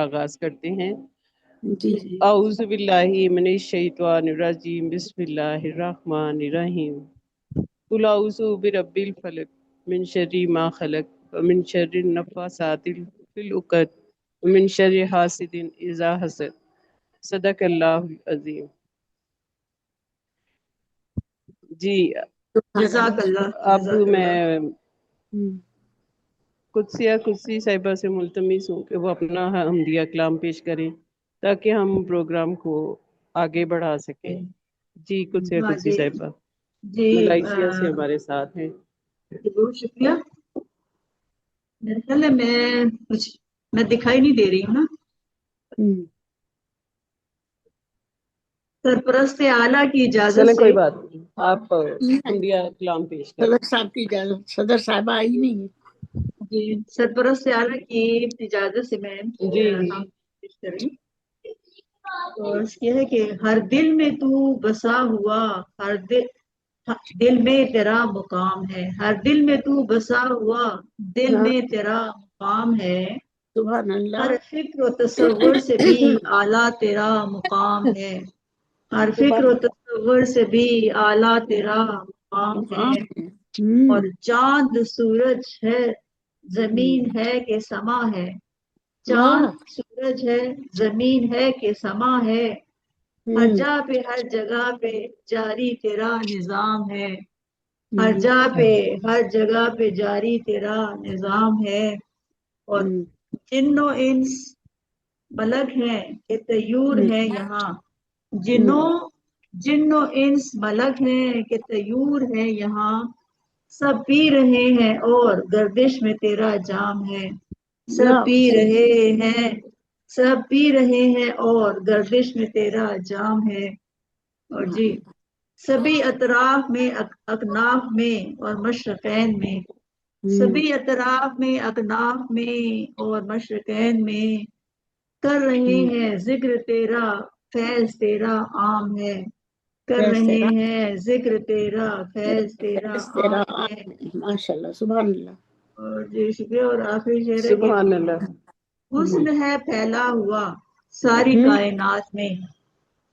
آغاز کرتے ہیں۔ جی اعوذ باللہ من الشیطان الرجیم، بسم اللہ الرحمن الرحیم۔ قل اعوذ برب الفلق من شر ما خلق ومن شر النفاثات فی العقد ومن شر حاسد اذا حسد۔ صدق اللہ العظیم۔ جی جزاک اللہ۔ اب میں قدسیہ قدسی صاحبہ سے ملتمس ہوں کہ وہ اپنا حمدیہ کلام پیش کریں تاکہ ہم پروگرام کو آگے بڑھا سکیں۔ جی قدسیہ قدسی صاحبہ جی ملائیشیا سے ہمارے ساتھ ہیں۔ بہت شکریہ۔ میرے خیال ہے میں دکھائی نہیں دے رہی ہوں نا۔ سرپرست اعلیٰ کی اجازت چلیں سے کوئی بات نہیں، آپ حمدیہ کلام پیش کریں۔ صدر صاحب کی اجازت، صدر صاحبہ آئی نہیں ہے۔ جی سرپرست اعلیٰ کی اجازت سے میں جی پیش کر رہی ہوں۔ تو اس یہ ہے کہ ہر دل میں تو بسا ہوا، ہر دل میں تیرا مقام ہے، ہر دل میں تو بسا ہوا، دل میں تیرا مقام ہے، سبحان اللہ۔ ہر فکر و تصور سے بھی اعلیٰ تیرا مقام ہے، ہر فکر و تصور سے بھی اعلیٰ تیرا مقام ہے، اور چاند سورج ہے، زمین ہے کہ سما ہے، چاند سورج ہے، زمین ہے کہ سما ہے، ہر جا پہ ہر جگہ پہ جاری تیرا نظام ہے، ہر جا پہ ہر جگہ پہ جاری تیرا نظام ہے، اور جن و انس ملک ہیں کہ طیور ہیں یہاں، جن و انس ملک ہیں کہ طیور ہیں یہاں، سب پی رہے ہیں اور گردش میں تیرا جام ہے، سب پی رہے ہیں، سب پی رہے ہیں اور گردش میں تیرا جام ہے، اور جی سبھی اطراف میں اکناف میں اور مشرقین میں، سبھی اطراف میں اکناف میں اور مشرقین میں کر رہے ہیں ذکر تیرا، فیض تیرا عام ہے، کر رہے ہیں ذکر تیرا، فیض تیرا عام ہے۔ ماشاء اللہ، سبحان اللہ۔ اور جی شکریہ۔ اور آخری شعر ہے کہ سبحان اللہ۔ حسن ہے پھیلا ہوا ساری کائنات میں،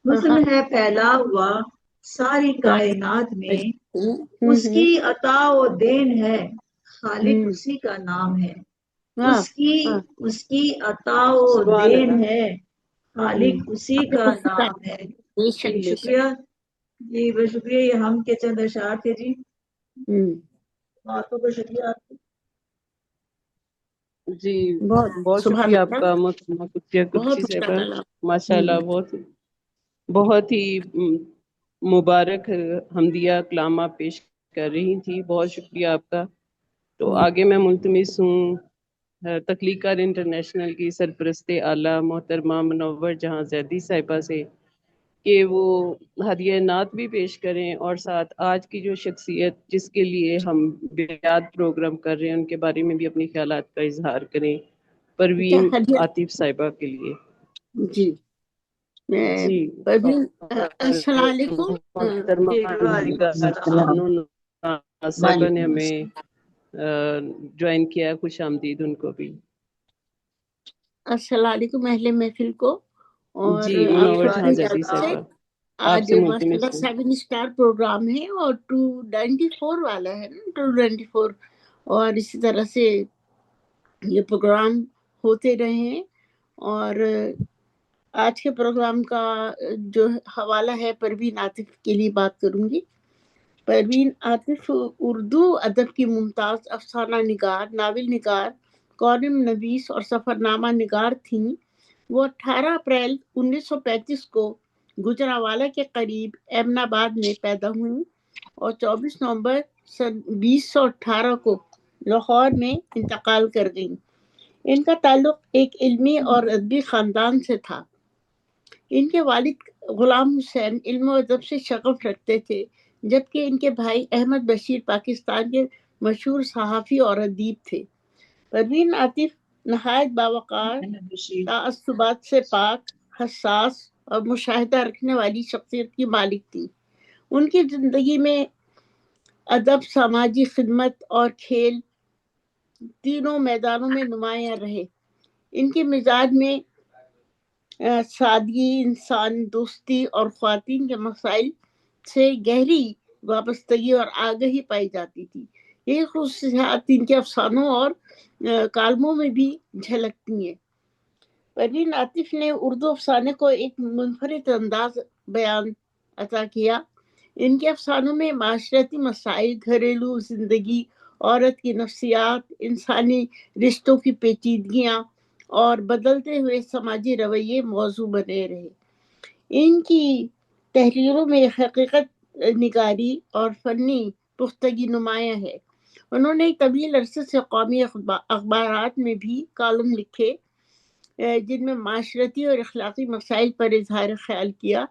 حسن ہے پھیلا ہوا ساری کائنات میں، اس کی عطا و دین ہے، خالق اسی کا نام ہے، اس کی عطا و سبحان دین اللہ۔ ہے، خالق اسی کا نام ہے۔ جی شکریہ۔ جی بہت شکریہ۔ یہ ہم کے چند اشعار تھے جی، باتوں کا شکریہ آپ کو۔ جی بہت شکریہ آپ کا محترمہ قدسیہ قدسی صاحبہ، ماشاء اللہ بہت ہی مبارک حمدیہ کلام آپ پیش کر رہی تھی، بہت شکریہ آپ کا۔ تو آگے میں ملتمس ہوں تخلیقات انٹرنیشنل کی سرپرست اعلیٰ محترمہ منور جہاں زیدی صاحبہ سے کہ وہ ہدیہ نعت بھی پیش کریں، اور ساتھ آج کی جو شخصیت جس کے لیے ہم بیاد پروگرام کر رہے ہیں ان کے بارے میں بھی اپنی خیالات کا اظہار کریں، پروین عاطف صاحبہ کے لیے۔ جی جی پروین، السلام علیکم۔ صاحبہ نے ہمیں جوائن کیا، خوش آمدید ان کو بھی۔ السلام علیکم اہل محفل کو، اور جی منور جہاں زیدی صاحبہ آپ آج سے ماشاء ملتمس اللہ ہوں۔ 7 اسٹار پروگرام ہے، اور 294 والا ہے نا، 294، اور اسی طرح سے یہ پروگرام ہوتے رہے ہیں۔ اور آج کے پروگرام کا جو حوالہ ہے پروین عاطف کے لیے بات کروں گی۔ پروین عاطف اردو ادب کی ممتاز افسانہ نگار، ناول نگار، کالم نویس اور سفرنامہ نگار تھیں۔ وہ 18 اپریل 1935 کو گجرانوالہ کے قریب ایمن آباد میں پیدا ہوئیں اور 24 نومبر سن 2018 کو لاہور میں انتقال کر گئیں۔ ان کا تعلق ایک علمی اور ادبی خاندان سے تھا۔ ان کے والد غلام حسین علم و ادب سے شغف رکھتے تھے، جبکہ ان کے بھائی احمد بشیر پاکستان کے مشہور صحافی اور ادیب تھے۔ پروین عاطف نہایت باوقار، تعصبات سے پاک، حساس اور مشاہدہ رکھنے والی شخصیت کی مالک تھی۔ ان کی زندگی میں ادب، سماجی خدمت اور کھیل تینوں میدانوں میں نمایاں رہے۔ ان کے مزاج میں सादगी, इंसान दोस्ती और ख्वातीन के मसाइल से गहरी वाबस्तगी और आगही पाई जाती थी। ये खुसूसियात इनके अफसानों और कालमों में भी झलकती हैं। परवीन आतिफ ने उर्दू अफसाने को एक मुनफरिद अंदाज बयान अता किया। इनके अफसानों में माशरती मसाइल, घरेलू जिंदगी, औरत की नफ्सियात, इंसानी रिश्तों की पेचीदगियाँ और बदलते हुए समाजी रवैये मौजू बने रहे। इनकी तहरीरों में हकीकत निगारी और फनी पुख्तगी नुमाया है। उन्होंने तवील अरसे से कौमी अखबारात में भी कॉलम लिखे जिनमें माशरती और अखलाकी मसाइल पर इजहार ख्याल किया।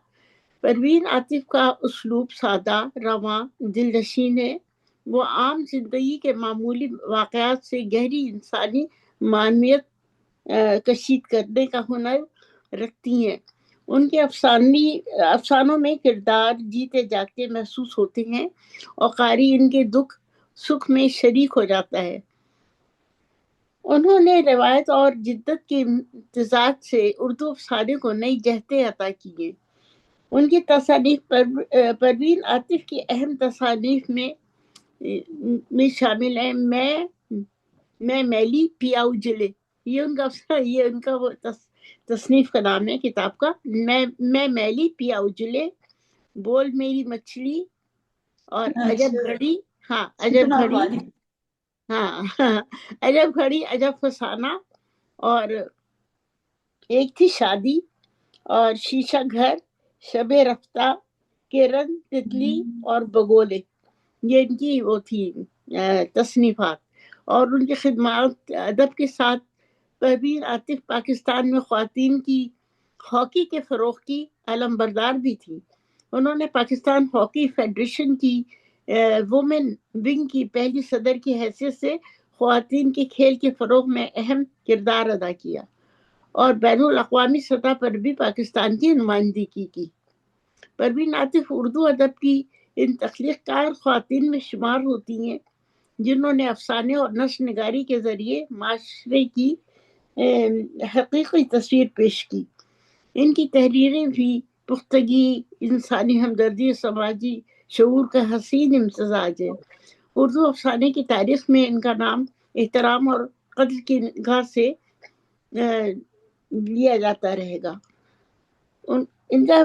परवीन आतिफ का उसलूब सादा, रवां, दिलनशीन है। वो आम जिंदगी के मामूली वाक़यात से गहरी इंसानी मानवियत कशीद करने का हुनर रखती हैं। उनके अफसानों में किरदार जीते जागते महसूस होते हैं और कारी इनके दुख सुख में शरीक हो जाता है। उन्होंने रिवायत और जिद्दत के इम्तिजाज से उर्दू अफसाने को नई जहतें अता की हैं। उनकी तसानीफ परवीन आतिफ की अहम तसानीफ में शामिल है मैं मैली पियाऊ जिले। ये उनका वो तसनीफ का नाम है किताब का। मैं मैली पियाऊ जिले, बोल मेरी मछली और अजब घड़ी, हाँ अजब घड़ी, हाँ अजब घड़ी, अजब फसाना और एक थी शादी और शीशा घर, शबे रफ्ता, किरण, तितली और बगोले। ये इनकी वो थी तसनीफात। और उनकी खिदमत अदब के साथ परवीन आतिफ पाकिस्तान में ख्वातीन की हॉकी के फ़रोग़ की अलमबरदार भी थी। उन्होंने पाकिस्तान हॉकी फेडरेशन की वुमेन विंग की पहली सदर की हैसियत से ख्वातीन के खेल के फ़रोग़ में अहम किरदार अदा किया और बैनुल अक़वामी सतह पर भी पाकिस्तान की नुमाइंदगी की। परवीन आतिफ उर्दू अदब की इन तख्लीक़कार ख्वातीन में शुमार होती हैं जिन्होंने अफसाने और नस्र निगारी के ज़रिए माशरे की हकीकी तस्वीर पेश की। इनकी तहरीरें भी पुख्तगी, इंसानी हमदर्दी, समाजी शऊर का हसीन इम्तिजाज है। उर्दू अफसाने की तारीख में इनका नाम एहतराम और कद्र की निगाह से लिया जाता रहेगा। इनका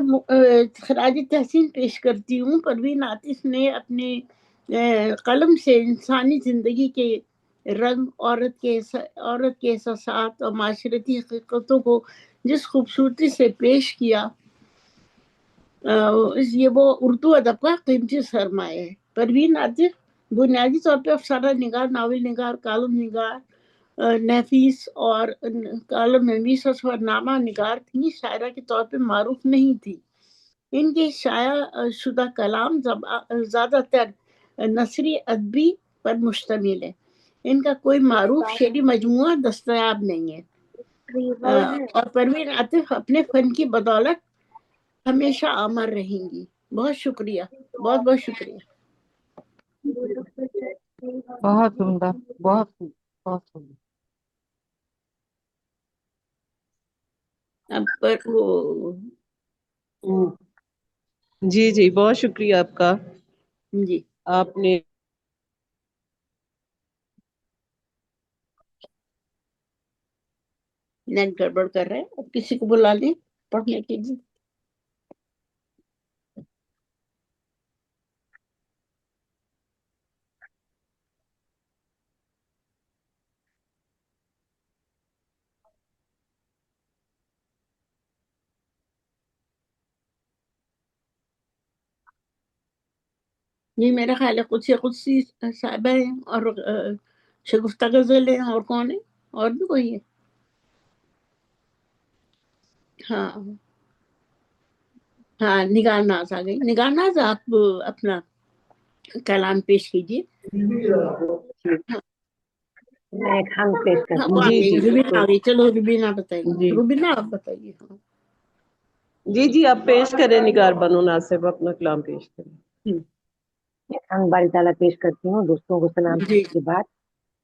खराज तहसीन पेश करती हूँ। परवीन आतिफ ने अपने कलम से इंसानी ज़िंदगी के रंग, औरत के एहसासात और माशरती हकीकतों को जिस खूबसूरती से पेश किया, ये वो उर्दू अदब का कीमती सरमाया है। परवीन आतिफ बुनियादी तौर पर अफसाना निगार, नावल निगार, कालम निगार, नफीस और कालम नवीस और सफरनामा निगार थी। शायरा के तौर पे मारूफ नहीं थी। इनके शाया शुदा कलाम ज़्यादातर नसरी अदबी पर मुश्तमिल है। इनका कोई मारूफ शेरी मजमुआ दस्तयाब नहीं है। और परवीन आतिफ अपने फन की बदौलत हमेशा अमर रहेंगी। बहुत शुक्रिया, बहुत बहुत शुक्रिया। बहुत सुंदर, बहुत बहुत सुंदर। अब पर वो जी जी, बहुत शुक्रिया आपका। जी आपने नेट गड़बड़ कर रहे हैं। अब किसी को बुला लें पढ़ने के लिए। ये मेरा ख्याल है कुछ साहिबा है और शगुफ्ता गजल है। और कौन है? और भी कोई है? हाँ हाँ, निगार नाज आ गई। निगार नाज, आप अपना कलाम पेश कीजिए। मैं एक हम पेश हाँ, करती वो आ हूँ। गई, रुबीना आ गई। चलो रुबीना बताइए। जी रुबीना आप बताइए। हाँ जी जी, आप पेश करें निगार बनो नासिब, अपना कलाम पेश करें। एक हम बारी ताला पेश करती हूँ दोस्तों को सलाम जी के बाद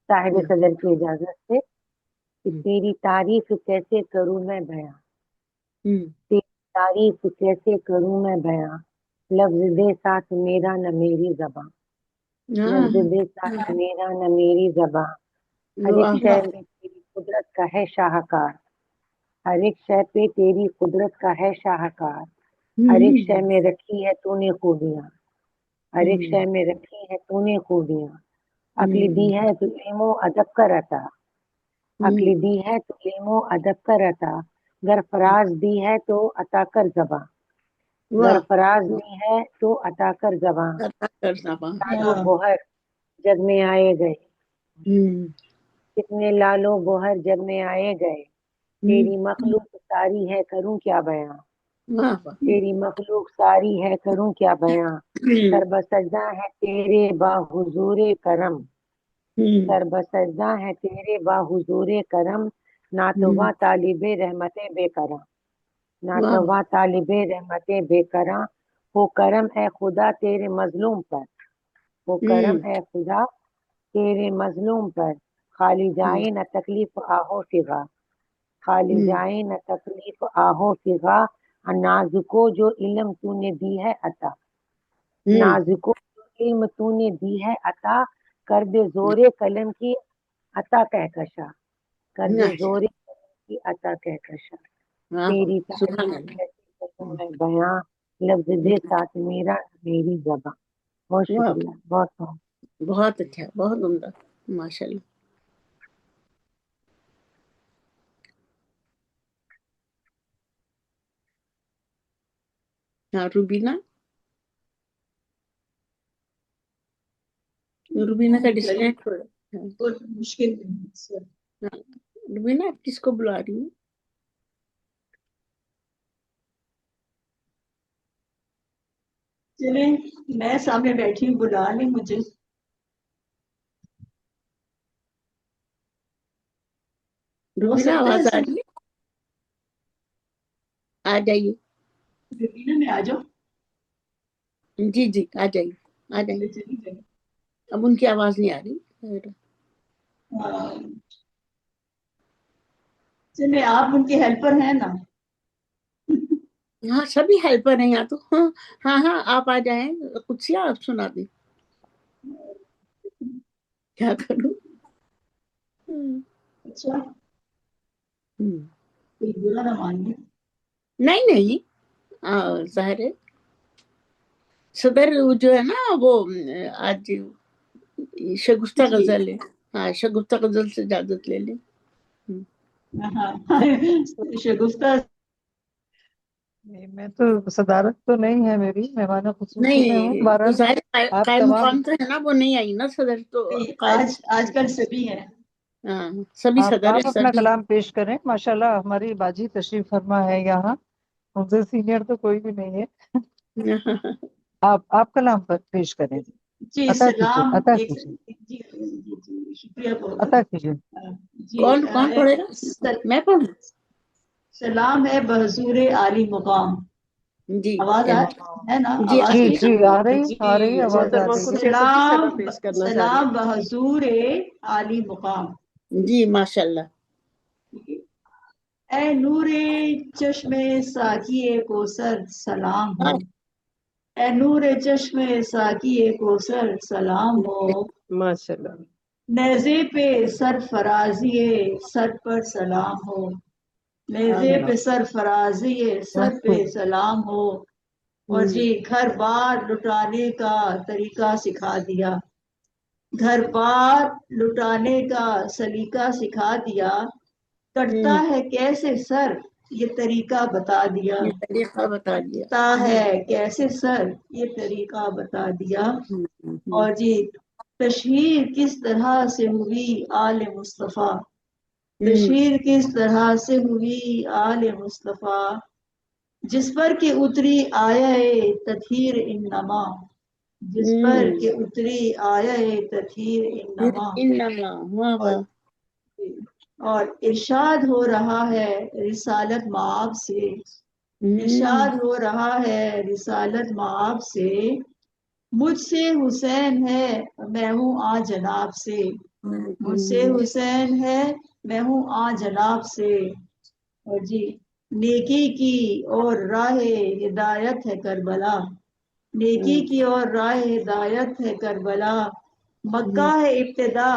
साहिब सदर की इजाजत से कि तेरी तारीफ कैसे करूँ मैं बयां, तेरी तारीफ कैसे करूं मैं बयां, लफ्ज दे साथ मेरा न मेरी जबां, लफ्ज दे साथ मेरा न मेरी जबां, हर एक शय में तेरी कुदरत का है शाहकार, हर एक शय पे तेरी कुदरत का है शाहकार, हर एक शय में रखी है तूने खूबियां, हर एक शय में रखी है तूने खूबियां, अक्ल दी है तो इल्मो अदब का रता, अक्ल दी है तो इल्मो अदब का रता, गर फराज दी है तो अता कर जबां, गर फराज दी है तो अता कर जबां, लालो गोहर जग में आए गए, कितने लालो गोहर जग में आए गए, तेरी मखलूक सारी है करूं क्या बयां, तेरी मखलूक सारी है करूं क्या बयां, सरबसजदा है तेरे बाहुजूरे करम, सरबसजदा है तेरे बाहुजूरे करम, नातवा तालिबे रहमते बेकरा, नातवा तालिबे रहमते बेकरा, हो करम है खुदा तेरे मजलूम पर, हो करम है खुदा तेरे मजलूम पर, खाली जाए न तकलीफ आहो फिगा, खाली जाए न तकलीफ आहो फिगा, नाजुको जो इल्म तूने दी है अता, नाजुको जो इल्म तूने दी है अता, कर दे जोरे कलम की अता कहकशा, कर दे जोरे कलम की अता कहकशा, तेरी तारीफ कैसे करूं मैं बयां, लफ्ज दे साथ मेरा मेरी जबां। बहुत शुक्रिया, बहुत बहुत बहुत अच्छा, बहुत उम्दा, माशाल्लाह। हाँ रूबीना, रूबीना का डिस्कनेक्ट हो रहा है, मुश्किल रूबीना आप किसको बुला रही हो? चले, मैं सामने बैठी हूँ, बुला ले मुझे। रूबीना आवाज आ रही है? आ जाइए। रूबीना में आ जाओ। जी जी आ जाइए, आ जाइए। अब उनकी आवाज नहीं आ रही। चले, आप उनके हेल्पर हैं ना? हाँ सभी हेल्पर हैं यहाँ तो। हाँ हाँ हाँ आप आ जाएं, कुछ आप सुना दें। क्या करूं? अच्छा, कोई बुरा ना मान ले। नहीं नहीं, जाहिर है सदर जो है ना वो आज शगुफ्ता गजल है। हाँ शगुफ्ता गजल से इजाजत ले लें। शगुफ्ता मैं तो सदारत तो नहीं है मेरी, मेहमान खुसूसी में हूँ। नहीं तो बहरहाल जाहिर आप कायम तमाम मुकाम तो है ना, वो नहीं आई ना सदर तो आज आजकल सभी है। हाँ सभी आप सदर है अपना सभी। कलाम पेश करें। माशाल्लाह हमारी बाजी तशरीफ फरमा है यहाँ, उनसे सीनियर तो कोई भी नहीं है। आप कलाम पर पेश करें। जी अता कीजिए, सलाम। अता एक कीजिए, जी जी जी शुक्रिया बहुत अता कीजिए। जी। कौन पढ़ेगा? मैं पढ़ूं? सलाम है बहजूर आली मुकाम। जी आवाज है ना? जी आवाज जी ठीक जी है? आ रही है, आवाज आ रही है। सलाम सलाम बहजूर आली मुकाम। जी माशाल्लाह। ए नूरे चश्मे साकिए कोसर सलाम हो, ए नूरे चश्मे साकिए कोसर सलाम हो, माशाल्लाह। नेज़े पे सरफराजिए सर पर सलाम हो, नेज़े पे सरफराजिए सर पे सलाम हो। और जी घर बार लुटाने का तरीका सिखा दिया, घर बार लुटाने का सलीका सिखा दिया, कटता है कैसे सर ये तरीका बता दिया, ये तरीका बता दिया। कटता है कैसे सर ये तरीका बता दिया। और जी तशहीर किस तरह से हुई आले मुस्तफ़ा, तशहीर किस तरह से हुई आले मुस्तफ़ा, जिस पर के उतरी आया तथहीर इन्नमा, जिस पर के उतरी आया तथहीर इन्नमा। और इरशाद हो रहा है रिसालत माब से, इरशाद हो रहा है रिसालत माब से, मुझसे हुसैन है मैं हूँ आ जनाब से, मुझसे हुसैन है मैं हूँ आ जनाब से। और जी نیکی کی اور راہ ہدایت ہے کربلا، نیکی کی اور راہ ہدایت ہے کربلا، مکہ ہے ابتدا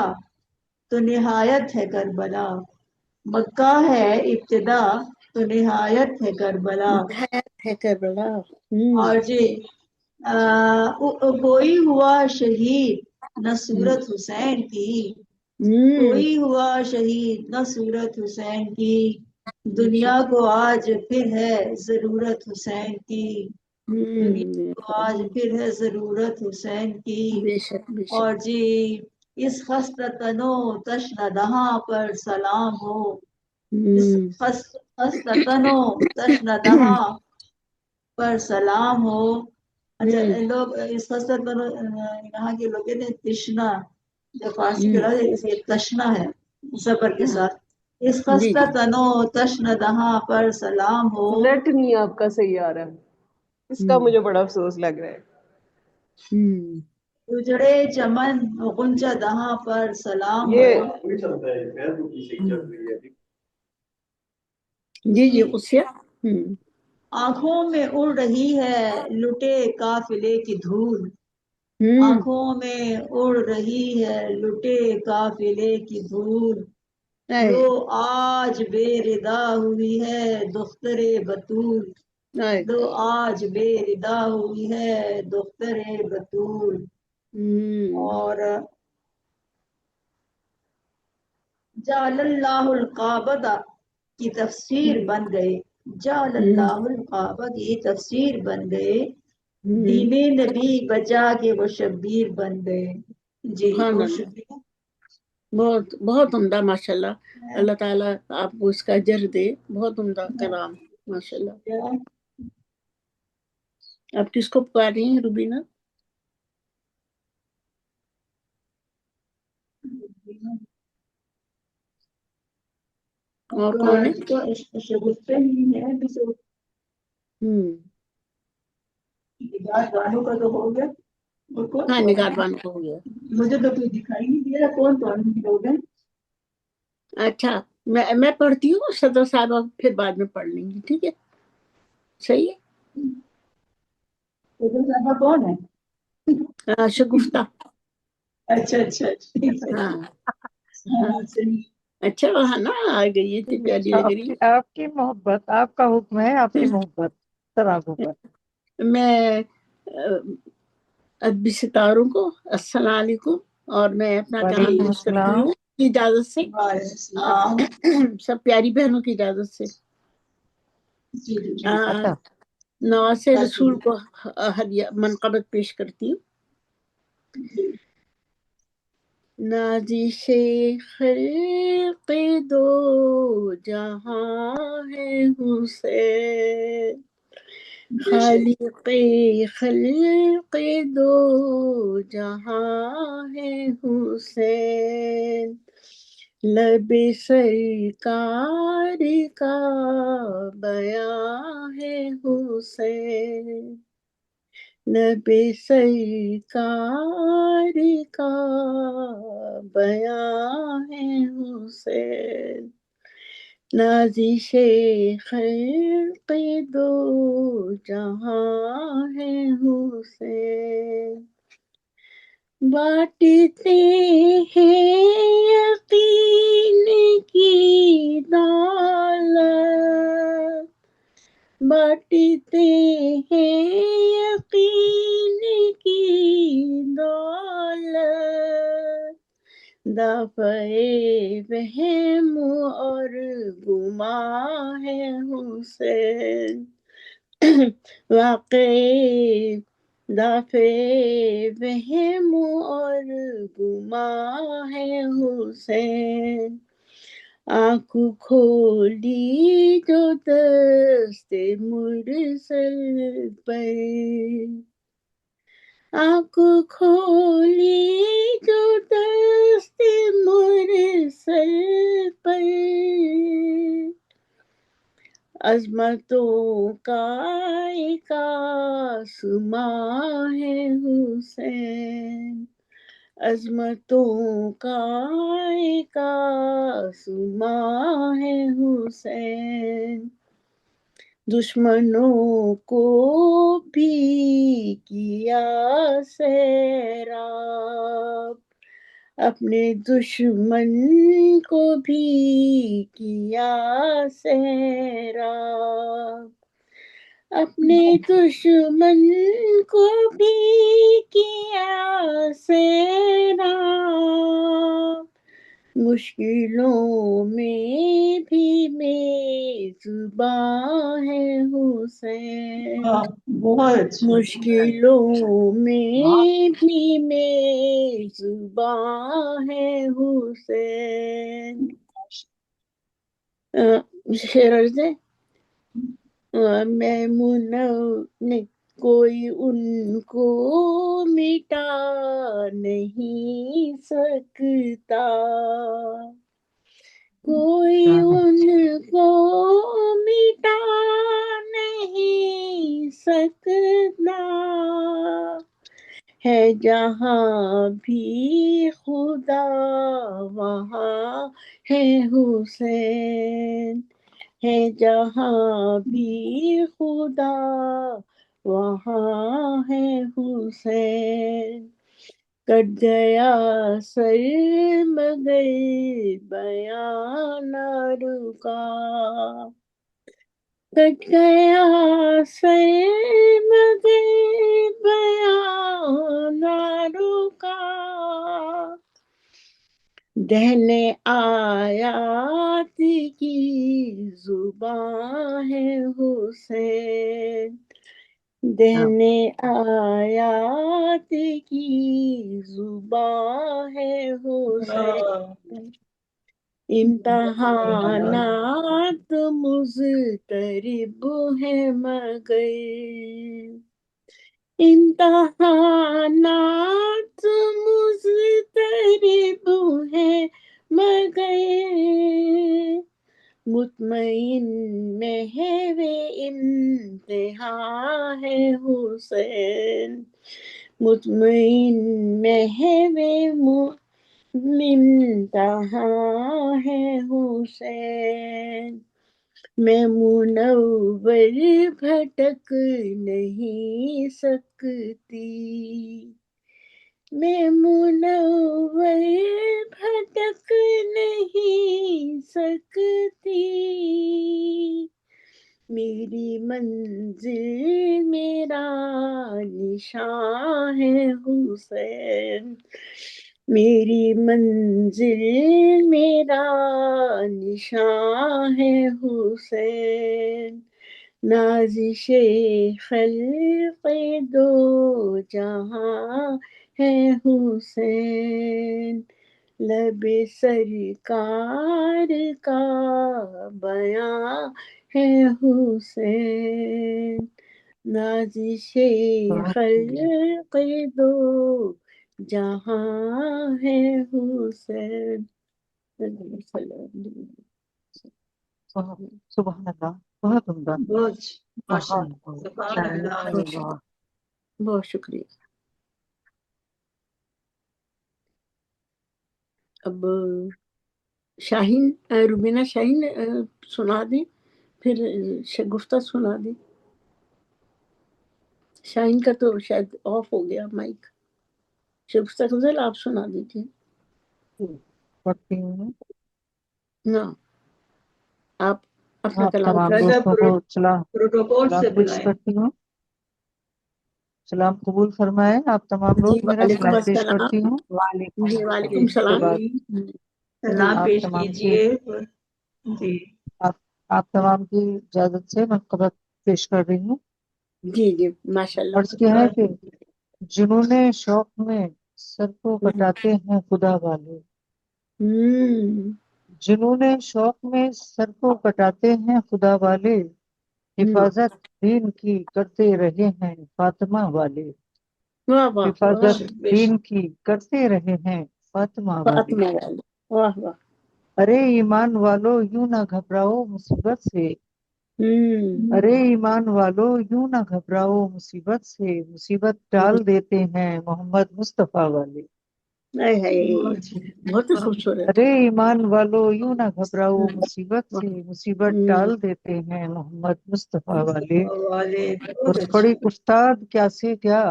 تو نہایت ہے کربلا، مکہ ہے ابتدا تو نہایت ہے کربلا۔ ہے کربلا۔ اور جی کوئی ہوا شہید نہ صورت حسین کی، کوئی ہوا شہید نہ صورت حسین کی، دنیا کو آج پھر ہے ضرورت حسین کی، دنیا کو آج پھر ہے ضرورت حسین کی۔ بے شک بے شک۔ اور جی اس خستہ تنو تشنہ دہاں پر سلام ہو، اس خستہ تنو تشنہ دہاں پر سلام ہو۔ اچھا لوگ اس خستہ تنو یہاں کے لوگ کہتے ہیں تشنا، جو فارسی کے لفظ ہے اسے تشنا ہے زبر کے ساتھ، اس خستہ تنو تشنہ دہاں پر سلام ہو۔ نیٹ نہیں آپ کا صحیح آ رہا ہے، اس کا مجھے بڑا افسوس لگ رہا ہے۔ اجڑے چمن غنچہ دہاں پر سلام ہو۔ جی جی قصیہ۔ آنکھوں میں اڑ رہی ہے لٹے قافلے کی دھول، آنکھوں میں اڑ رہی ہے لٹے قافلے کی دھول، لو آج بے ردا ہوئی ہے دختر بطول، لو آج بے ردا ہوئی ہے دختر بطول۔ اور جعل اللہ القابہ کی تفسیر بن گئے، جعل اللہ القابہ کی تفسیر بن گئے، دین نبی بچا کے وہ شبیر بن گئے۔ جی بہت شکریہ، بہت بہت عمدہ ماشاءاللہ، اللہ تعالیٰ آپ کو اس کا اجر دے، بہت عمدہ کلام ماشاءاللہ۔ آپ کس کو پکار رہی ہیں روبینہ؟ اور کون ہے؟ شگفتہ ہی ہے گانوں کا تو ہو گیا، ہاں نگار بانو کو ہو گیا۔ مجھے تو کوئی دکھائی نہیں دے رہا کون کون لوگ ہیں۔ اچھا میں پڑھتی ہوں، صدر صاحبہ پھر بعد میں پڑھ لیں گی، ٹھیک ہے؟ صحیح ہے۔ صدر صاحبہ کون ہے؟ شگفتہ۔ اچھا اچھا ہاں اچھا وہاں نا آ گئی ہے، پیاری لگ رہی۔ آپ کی محبت، آپ کا حکم ہے، آپ کی محبت تراغوں پر۔ میں ادبی ستاروں کو السلام علیکم، اور میں اپنا کلام پیش کرتی ہوں کی اجازت سے، سب پیاری بہنوں کی اجازت سے۔ نواز رسول کو ہدیہ منقبت پیش کرتی ہوں۔ نازش خلق دو جہاں ہے حسین، خالق خلق دو جہاں ہے حسین، لب سرکار کا بیان ہے حسین، لب سرکار کا بیان ہے حسین، نازش خلق دو جہاں ہے حسین، بانٹتے ہیں یقین کی دولت، بانٹتے ہیں یقین کی دولت، دافع وہم اور گمان ہے حسین، واقع دافع وہم اور گمان ہے حسین، آنکھ کھولی جو دست مرسل پر، آنکھ کھولی جو دست مرسل پر، عظمتوں کا ایک آسمان ہے حسین، عظمتوں کا ایک آسمان ہے حسین، दुश्मनों को भी किया सैराब, अपने दुश्मन को भी किया सैराब, अपने दुश्मन को भी किया सैराब, मुश्किलों में भी मेज़बां है हुसैन, बहुत अच्छी। मुश्किलों में भी मेज़बां है हुसैन। शेर अर्ज़ है, मैमुना ने कोई उनको मिटा नहीं सकता, कोई उनको मिटा नहीं सकता, है जहाँ भी खुदा वहाँ है हुसैन, है जहाँ भी खुदा वहाँ है हुसैन, कट गया सर मगर बयां न रुका, कट गया सर मगर बयां न रुका, दहने आयात की जुबां है हुसैन, दहने आयात की जुबां है हुसैन, इम्तहानात मुज़तरिब है मगर, इम्तहानात मुज़तरिब है मगर, मुतमईन महवे इम्तिहान है हुसैन, मुतमईन महवे इम्तिहान है हुसैन, मैं मुनव्वर भटक नहीं सकती, मैं मुनव्वर भटक नहीं सकती, मेरी मंजिल मेरा निशान है हुसैन, मेरी मंजिल मेरा निशान है हुसैन, नाज़िशे खल्क़े दो जहां है हुसैन, लबे सरकार का बयां है हुसैन, नाज़िशे खल्क़े दो जहां है हुसैन। सुभान अल्लाह, बहुत उम्दा, बहुत बहुत शुक्रिया। अब शाहीन, रुबीना शाहीन सुना दें, फिर शगुफ्ता सुना दें। शाहीन का तो शायद ऑफ हो गया माइक, शगुफ्ता फजल आप सुना दीजिए। ना, आप अपना कलाम प्रोटोकॉल से बुलाएं। करती हूँ। सलाम कबूल फरमाए आप तमाम लोग, मेरा सलाम पेश करती हूँ। वालेकुम सलाम, सलाम पेश कीजिए जी। आप तमाम की इजाजत से मैं कबत पेश कर रही हूँ। जी जी माशाल्लाह। अर्ज क्या है कि जुनूने शौक में सर को कटाते हैं खुदा वाले, जुनूने शौक में सर को कटाते हैं खुदा वाले, हिफाजत दीन की करते रहे हैं फातिमा वाले, हिफाजत दीन की करते रहे हैं फातिमा वाले। वाह वाह। अरे ईमान वालों यूं ना घबराओ मुसीबत से, अरे ईमान वालों यूं ना घबराओ मुसीबत से, मुसीबत टाल देते हैं मोहम्मद मुस्तफा वाले। बहुत खूबसूरत। अरे ईमान वालों यूं ना घबराओ मुसीबत से, मुसीबत टाल देते हैं मोहम्मद मुस्तफा वाले। और बड़ी उस्ताद क्या से क्या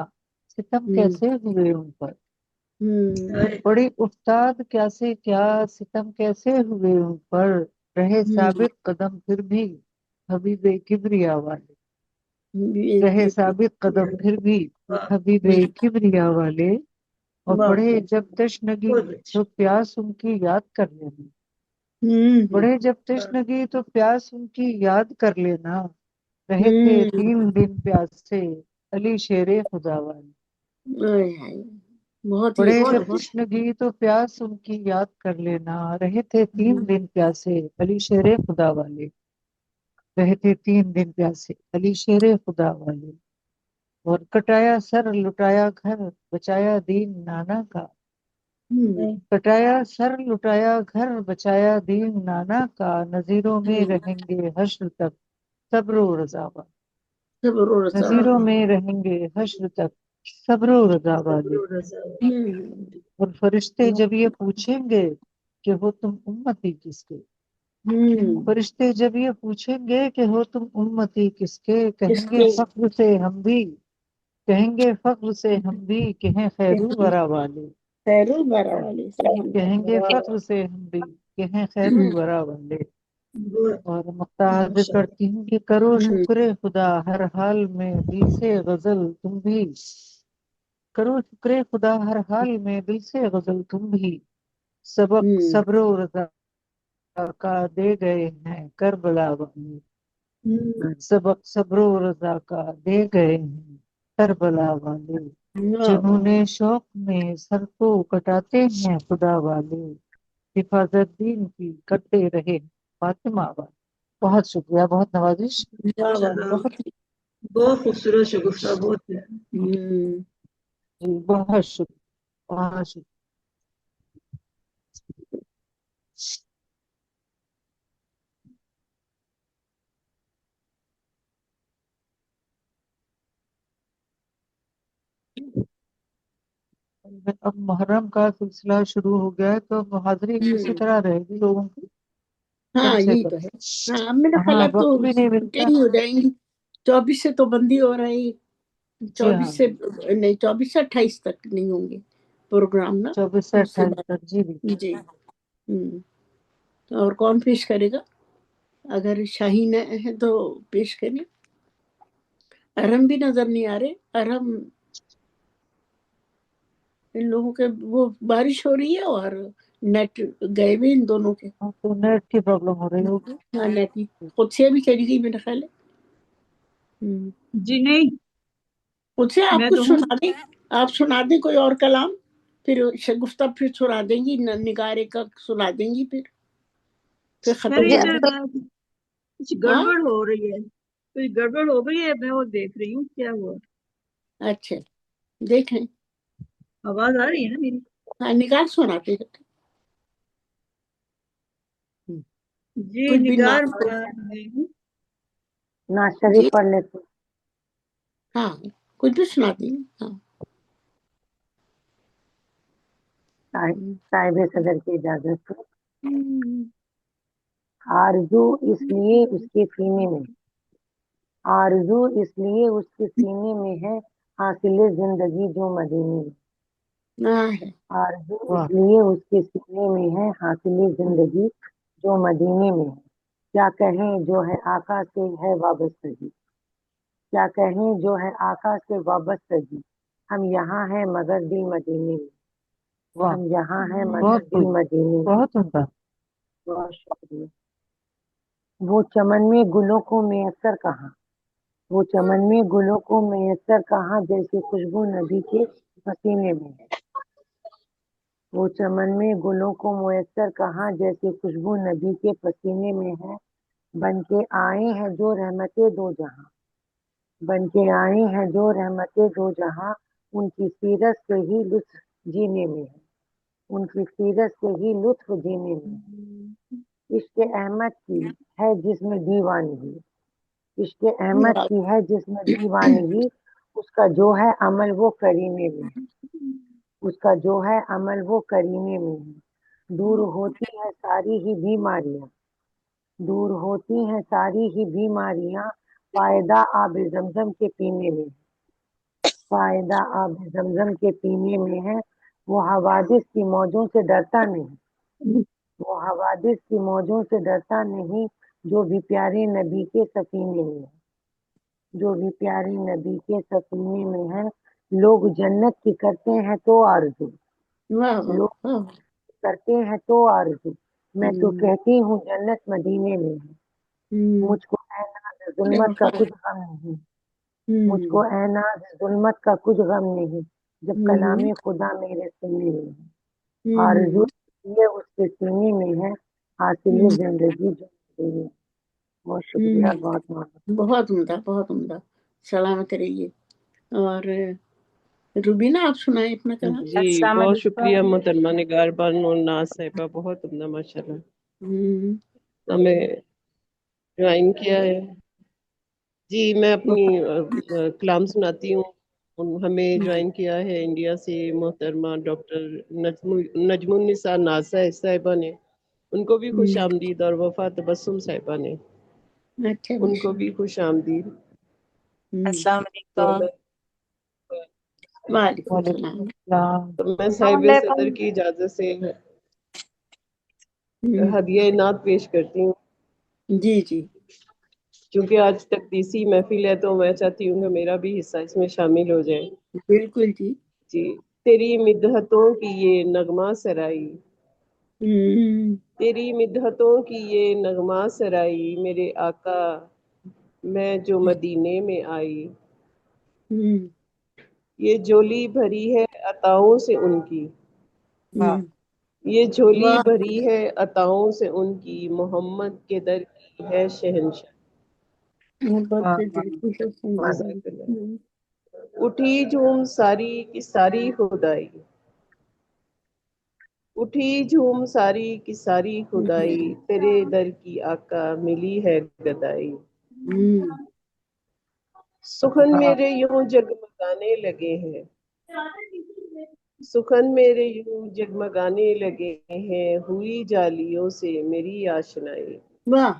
सितम कैसे हुए उन पर, बड़ी उस्ताद क्या से क्या सितम कैसे हुए उन पर, रहे साबित कदम फिर भी हबीबे किबरिया वाले, रहे साबित कदम फिर भी हबीबे किबरिया वाले। और बढ़े जब तशनगी तो प्यास उनकी याद कर लेना, बढ़े जब तशनगी तो प्यास उनकी याद कर लेना। रहे थे 3 दिन प्यासे अली शेरे खुदा वाले, बहुत बढ़े ही जब तशनगी तो प्यास उनकी याद कर लेना। रहे थे 3 दिन प्यासे अली शेरे खुदा वाले, रहे थे 3 दिन प्यासे अली शेरे खुदा वाले। और कटाया सर लुटाया घर बचाया दीन नाना का, कटाया सर लुटाया घर बचाया दीन नाना का। नजीरों में रहेंगे हश्र तक सब्र रज़ा वाले, नजीरों में रहेंगे हश्र तक सब्र रज़ा वाले। और फरिश्ते जब ये पूछेंगे कि हो तुम उम्मती किसके, फरिश्ते जब ये पूछेंगे कि हो तुम उम्मती किसके, कहेंगे फख्र से हम भी, कहेंगे फख्र से हम भी कि हैं खैरू वरा वाले, कहेंगे फख्र से हम भी कि हैं खैरू वरा वाले। और मुख्तार करती हूँ कि करो शुक्र खुदा हर हाल में दिल से गजल तुम भी, करो शुक्र खुदा हर हाल में दिल से गजल तुम भी। सबक सब्र और रज़ा का दे गए हैं करबला वाले, सबक सब्र और रज़ा का दे गए हैं करबला वाले। जुनूने शौक में सर को कटाते हैं खुदा वाले, हिफाजत दीन की करते रहे फातिमा वाले। बहुत शुक्रिया, बहुत नवाजिश। बहुत खूबसूरत शगुफ्ता, बहुत जी बहुत शुक्रिया, बहुत शुक्रिया। अब मुहर्रम का सिलसिला शुरू हो गया है तो मुहाजरी किसी तरह रहेगी लोगों की कम से यही कम। तो है। अब मेरा ख्याल अब तो वक्त भी नहीं मिलता। छुट्टी हो जाएंगी। 24 से तो बंदी हो रही, 24 से नहीं, 24 से 28 तक नहीं होंगे प्रोग्राम ना, 24 से 28 तक। जी जी। और कौन पेश करेगा? अगर शाहीन है तो पेश करें। अरहम भी नजर नहीं आ रहे। अरहम, इन लोगों के वो बारिश हो रही है और नेट गए भी इन दोनों के। तो नेट की प्रॉब्लम हो रही होगी। हाँ, नेट की खुद से भी चली गई मेरा ख्याल है। जी नहीं, खुद से आप मैं कुछ तो सुना दें, आप सुना दें कोई और कलाम, फिर शगुफ्ता फिर सुना देंगी, निगारे का सुना देंगी, फिर खत्म हो जाएगा। कुछ गड़बड़ हो रही है, कुछ गड़बड़ हो गई है, मैं वो देख रही हूँ क्या हुआ। अच्छा, देखें आवाज आ रही है ना मेरी? हाँ, निकाल सुनाते रहते। जी निगार ना शरीफ पढ़ लेते। हाँ, कुछ भी सुना दी। हाँ, साहिब सदर की इजाजत से। आरज़ू इसलिए उसके सीने में, आरज़ू इसलिए उसके सीने में है, हासिले जिंदगी जो मदीने में। आरज़ू इसलिए उसके सीने में है, हासिले जिंदगी जो मदीने में है। क्या कहें जो है आका से है वाबस्तगी, क्या कहें जो है आका से वाबस्तगी। हम यहाँ हैं मगर दिल मदीने में, हम यहाँ हैं मगर दिल मदीने में। बहुत उम्दा। बहुत शुक्रिया। वो चमन में गुलों को मैसर कहाँ, वो चमन में गुलों को मैसर कहाँ, जैसे खुशबू नबी के पसीने में है। वो चमन में गुलों को मैसर कहाँ, जैसे खुशबू नबी के पसीने में है। बन के आए हैं जो रहमते दो जहां, बन के आए हैं जो रहमते दो जहां, उनकी सीरत से ही लुत्फ जीने में है, उनकी सीरत से ही लुत्फ जीने में है। इश्क अहमद की है जिसमें दीवानगी, इश्क अहमद की है जिसमें दीवानगी, उसका जो है अमल वो करीने में है, उसका जो है अमल वो करीने में है। दूर होती है सारी ही बीमारियां, दूर होती हैं सारी ही बीमारियां, फायदा आब जमजम के पीने में, फायदा आब जमजम के पीने में है। वो हवादिस की मौजों से डरता नहीं, वो हवादिस की मौजों से डरता नहीं, जो भी प्यारे नबी के सफीने में है, जो भी प्यारे नबी के सफीने में है। लोग जन्नत की करते हैं तो आरज़ू, लोग करते हैं तो आरज़ू, मैं तो कहती हूँ जन्नत मदीने में है। मुझको ऐ नाज़ जुल्मत का कुछ गम नहीं, मुझको ऐ नाज़ जुल्मत का कुछ गम नहीं, जब कलामे खुदा मेरे सीने में है। आरज़ू ये उसके सीने में है, हासिल जिंदगी जो मेरे में। बहुत शुक्रिया, बहुत बहुत उम्दा, बहुत उम्दा। सलामत रहिए। और रुबीना आप सुनाए अपना कलाम। जी बहुत शुक्रिया मोहतरमा निगार बानो और नाज साहिबा, बहुत उम्दा माशाल्लाह। हमें ज्वाइन किया है जी। मैं अपनी कलाम सुनाती हूँ। हमें ज्वाइन किया है इंडिया से मोहतरमा डॉक्टर नजमुन्निसा नाज़ा साहिबा ने, उनको भी खुश आमदीद, और वफा तबस्सुम साहिबा ने, अच्छा, उनको भी खुश आमदीद। अस्सलाम वालेकुम। वालेकुम सलाम। तो मैं साहिब सदर की इजाजत से हदिया इनात पेश करती हूँ। जी जी। क्योंकि आज तकदीसी महफिल है तो मैं चाहती हूँ कि मेरा भी हिस्सा इसमें शामिल हो जाए। बिल्कुल जी। जी। तेरी मिदहतों की ये नगमा सराई, तेरी मिदहतों की ये नगमा सराई, मेरे आका मैं जो मदीने में आई, ये झोली भरी है अताओं से उनकी, ये झोली भरी है अताओं से उनकी, मोहम्मद के दर की है शहंशाह। उठी झूम सारी की सारी खुदाई, उठी झूम सारी की सारी खुदाई, तेरे दर की आका मिली है गदाई। सुखन मेरे यूं जगमगाने लगे हैं, सुखन मेरे यूं जगमगाने लगे हैं, हुई जालियों से मेरी आशनाई। वाह,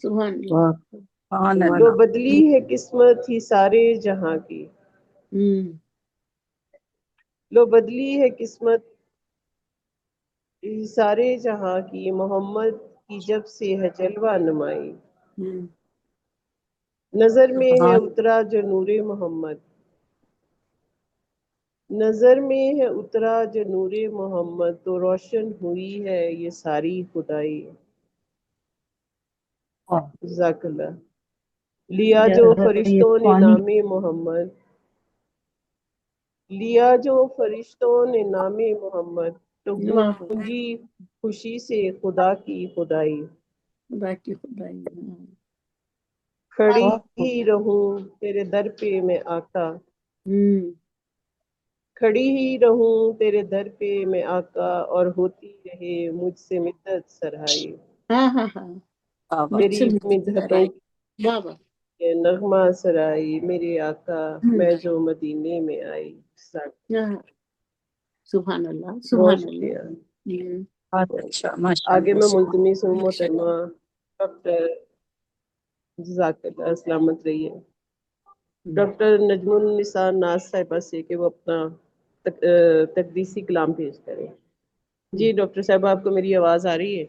सुभान अल्लाह। लो बदली है किस्मत ही सारे जहां की, लो बदली है किस्मत ही सारे जहां की, मोहम्मद की जब से है जलवा नुमाई। नजर में है उतरा जो नूरे मोहम्मद, नजर में है उतरा जो नूरे मोहम्मद, तो रोशन हुई है ये सारी खुदाई। जज़ाकल्लाह। लिया जो फरिश्तों ने नामे मोहम्मद, लिया जो फरिश्तों ने नामे मोहम्मद, तो गूंजी खुशी से खुदा की खुदाई। बाकी खुदाई। खड़ी ही रहूं तेरे दर पे मैं आका, खड़ी ही रहूं तेरे दर पे मैं आका, और होती रहे मुझसे मिद्दत सरहाई। तेरी मिद्दतों की नगमा सराई, मेरे आका मैं जो मदीने में आई। सुभान अल्लाह, बहुत सुभान शुक्रिया। अच्छा, आगे मैं मुल्तमिस हूँ मोहतरमा डॉक्टर, जज़ाकल्लाह, सलामत रहिए, डॉक्टर नजमुन्निसा नाज साहिबा से कि वो अपना तकदीसी कलाम पेश करें। जी डॉक्टर साहब, आपको मेरी आवाज आ रही है?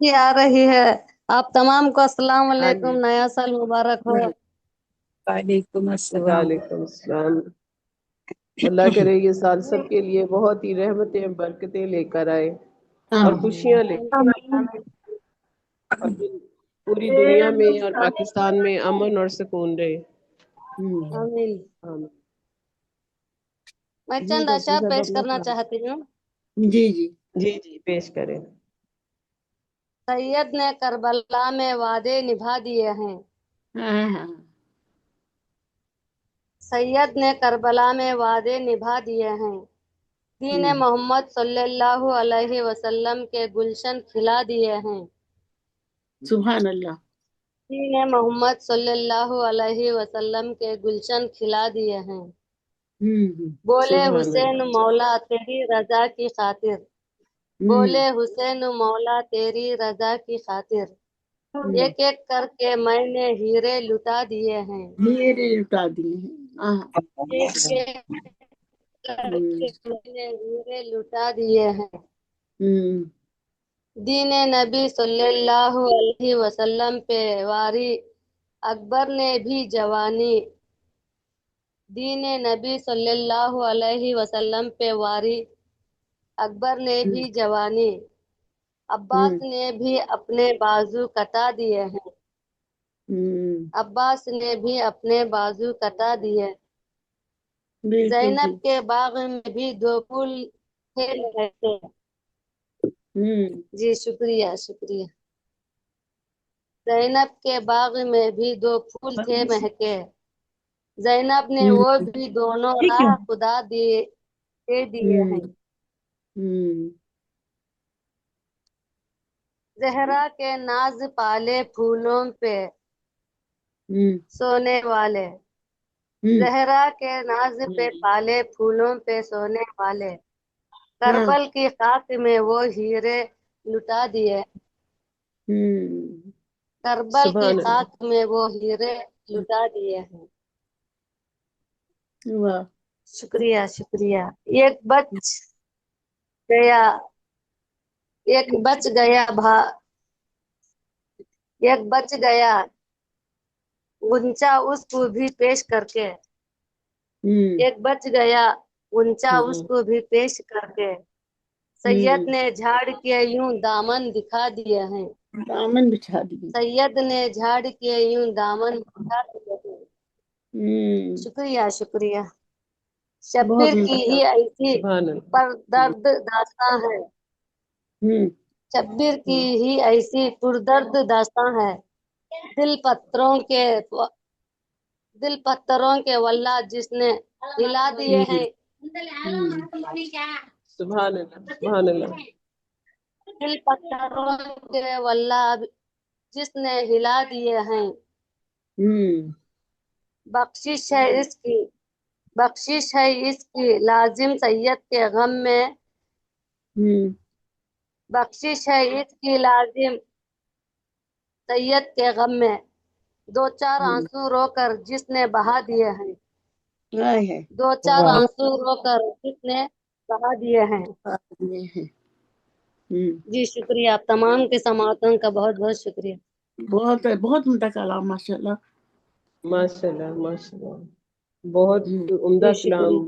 ये आ रही है। आप तमाम को अस्सलाम वालेकुम, नया साल मुबारक हो। वालेकुम अस्सलाम। वालेकुम अस्सलाम। अल्लाह करे ये साल सबके लिए बहुत ही रहमतें बरकतें लेकर आए और खुशियां लेकर आए, और पूरी दुनिया में और पाकिस्तान में अमन और सुकून रहे। आमीन। मैं जी चंद डॉक्टर अशआर साहब, पेश अपना करना कलाम। चाहती हूँ। जी जी जी जी पेश करें। सैयद ने करबला में वादे निभा दिए हैं, सैयद ने करबला में वादे निभा दिए हैं, दीन मोहम्मद सल्लल्लाहु अलैहि वसल्लम के गुलशन खिला दिए हैं, सुभान अल्लाह। दीन मोहम्मद सल्लल्लाहु अलैहि वसल्लम के गुलशन खिला दिए हैं। बोले सुभान हुसैन अल्लाह। मौला तेरी रजा की खातिर, बोले हुसैन मौला तेरी रजा की खातिर, एक एक करके मैंने हीरे लुटा दिए हैं, हीरे लुटा दिए हैं। एक एक करके मैंने हीरे लुटा दिए हैं। दीन नबी सल्लल्लाहु अलैहि वसल्लम पे वारी अकबर ने भी जवानी, दीन नबी सल्लल्लाहु अलैहि वसल्लम पे वारी अकबर ने भी जवानी, अब्बास ने भी अपने बाजू कटा दिए हैं, अब्बास ने भी अपने बाजू कटा दिए। जैनब के बाग में भी 2 फूल थे महके। जी शुक्रिया शुक्रिया। जैनब के बाग में भी 2 फूल थे महके, जैनब ने वो भी दोनों राह खुदा दे दिए हैं। जहरा के नाज पाले फूलों पे सोने वाले, जहरा के नाज पे पाले फूलों पे सोने वाले, करबल की खाक में वो हीरे लुटा दिए, करबल की सुभान अल्लाह। खाक में वो हीरे लुटा दिए हैं। वाह। शुक्रिया शुक्रिया। एक बच गया, एक बच गया एक बच गया गुंचा उसको भी पेश करके, एक बच गया गुंचा उसको भी पेश करके, सैयद ने झाड़ के यूं दामन दिखा दिए हैं, दामन बिछा दिए। सैयद ने झाड़ के यूं दामन दिखा दिए हैं। शुक्रिया शुक्रिया। शब्बीर की ही ऐसी सुभान अल्लाह। पर दर्द दास्तां है, शब्बीर की ही ऐसी पुरदर्द दास्तां है, दिल पत्थरों के वल्ला जिसने हिला दिए हैं, सुभान अल्लाह। सुभान अल्लाह। दिल पत्थरों के वल्ला जिसने हिला दिए हैं। बख्शिश है इसकी, बख्शिश है इसकी लाजिम सैयद के गम में, बख्शिश है इसकी लाजिम सैयद के गम में, 2-4 आंसू रोकर जिसने बहा दिए हैं, 2-4 वाह। आंसू रोकर जिसने बहा दिए हैं। जी शुक्रिया। आप तमाम के समातों का बहुत बहुत शुक्रिया। बहुत बहुत उम्दा कलाम माशाल्लाह। माशाल्लाह माशाल्लाह, बहुत उम्दा जी कलाम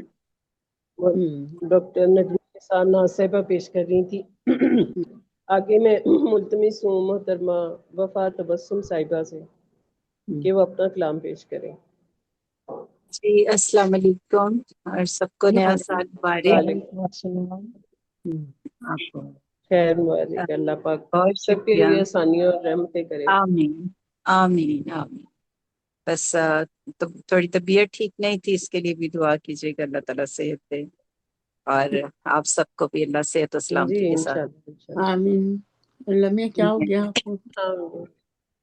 शुक्रिया। डॉक्टर नजमी साहिबा पेश कर रही थी। आगे मैं मुल्तमिस हूँ मोहतरमा वफा तबस्सुम साहिबा से कि वो अपना कलाम पेश करें। जी अस्सलाम वालेकुम और सबको नया साल मुबारक। वालेकुम अस्सलाम। आपको खैर मुबारक, अल्लाह पाक बहुत सबके शुक्रिया। लिए आसानियाँ और रहमतें करे। आमीन आमीन आमीन। बस तो थोड़ी तबीयत ठीक नहीं थी, इसके लिए भी दुआ कीजिएगा अल्लाह ताला सेहत दे, और आप सबको भी अल्लाह सेहत और जी सलामती के साथ। इंशाअल्लाह इंशाअल्लाह। आमीन। लम्हे क्या हो गया आपको?